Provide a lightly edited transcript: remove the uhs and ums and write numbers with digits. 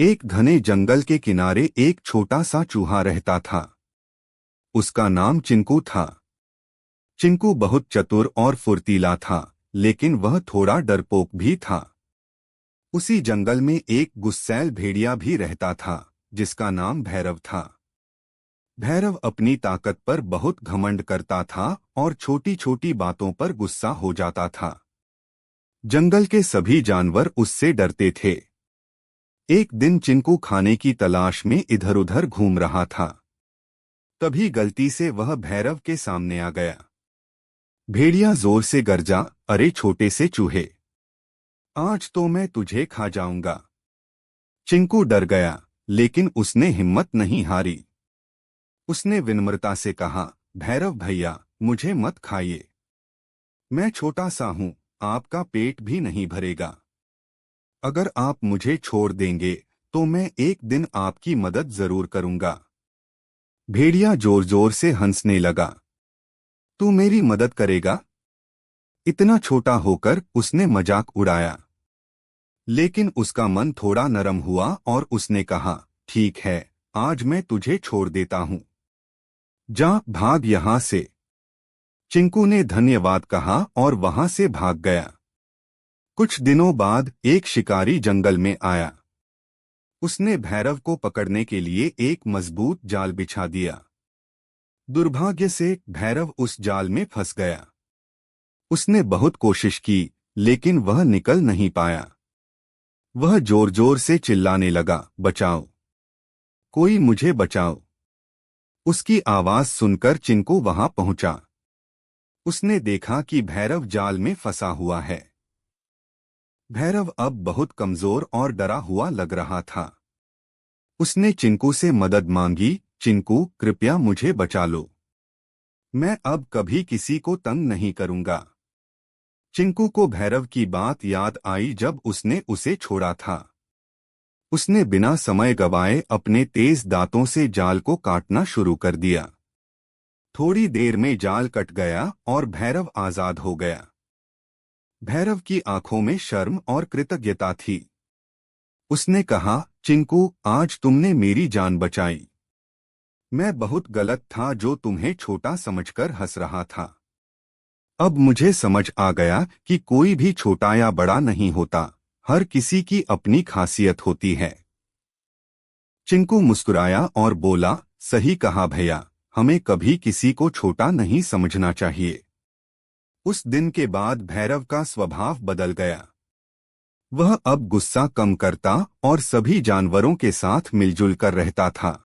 एक घने जंगल के किनारे एक छोटा सा चूहा रहता था। उसका नाम चिंकू था। चिंकू बहुत चतुर और फुर्तीला था, लेकिन वह थोड़ा डरपोक भी था। उसी जंगल में एक गुस्सैल भेड़िया भी रहता था, जिसका नाम भैरव था। भैरव अपनी ताकत पर बहुत घमंड करता था और छोटी छोटी बातों पर गुस्सा हो जाता था। जंगल के सभी जानवर उससे डरते थे। एक दिन चिंकू खाने की तलाश में इधर उधर घूम रहा था। तभी गलती से वह भैरव के सामने आ गया। भेड़िया जोर से गरजा, अरे छोटे से चूहे, आज तो मैं तुझे खा जाऊंगा। चिंकू डर गया, लेकिन उसने हिम्मत नहीं हारी। उसने विनम्रता से कहा, भैरव भैया, मुझे मत खाइए। मैं छोटा सा हूं, आपका पेट भी नहीं भरेगा। अगर आप मुझे छोड़ देंगे तो मैं एक दिन आपकी मदद जरूर करूंगा। भेड़िया जोर जोर से हंसने लगा। तू मेरी मदद करेगा? इतना छोटा होकर उसने मजाक उड़ाया। लेकिन उसका मन थोड़ा नरम हुआ और उसने कहा, ठीक है, आज मैं तुझे छोड़ देता हूं। जा, भाग यहां से। चिंकू ने धन्यवाद कहा और वहां से भाग गया। कुछ दिनों बाद एक शिकारी जंगल में आया। उसने भैरव को पकड़ने के लिए एक मजबूत जाल बिछा दिया। दुर्भाग्य से भैरव उस जाल में फंस गया। उसने बहुत कोशिश की, लेकिन वह निकल नहीं पाया। वह जोर जोर से चिल्लाने लगा, बचाओ, कोई मुझे बचाओ। उसकी आवाज सुनकर चिंकू वहां पहुंचा। उसने देखा कि भैरव जाल में फंसा हुआ है। भैरव अब बहुत कमजोर और डरा हुआ लग रहा था। उसने चिंकू से मदद मांगी, चिंकू, कृपया मुझे बचा लो। मैं अब कभी किसी को तंग नहीं करूंगा। चिंकू को भैरव की बात याद आई जब उसने उसे छोड़ा था। उसने बिना समय गवाए अपने तेज दांतों से जाल को काटना शुरू कर दिया। थोड़ी देर में जाल कट गया और भैरव आजाद हो गया। भैरव की आंखों में शर्म और कृतज्ञता थी। उसने कहा, चिंकू, आज तुमने मेरी जान बचाई। मैं बहुत गलत था जो तुम्हें छोटा समझकर हंस रहा था। अब मुझे समझ आ गया कि कोई भी छोटा या बड़ा नहीं होता, हर किसी की अपनी खासियत होती है। चिंकू मुस्कुराया और बोला, सही कहा भैया, हमें कभी किसी को छोटा नहीं समझना चाहिए। उस दिन के बाद भैरव का स्वभाव बदल गया। वह अब गुस्सा कम करता और सभी जानवरों के साथ मिलजुल कर रहता था।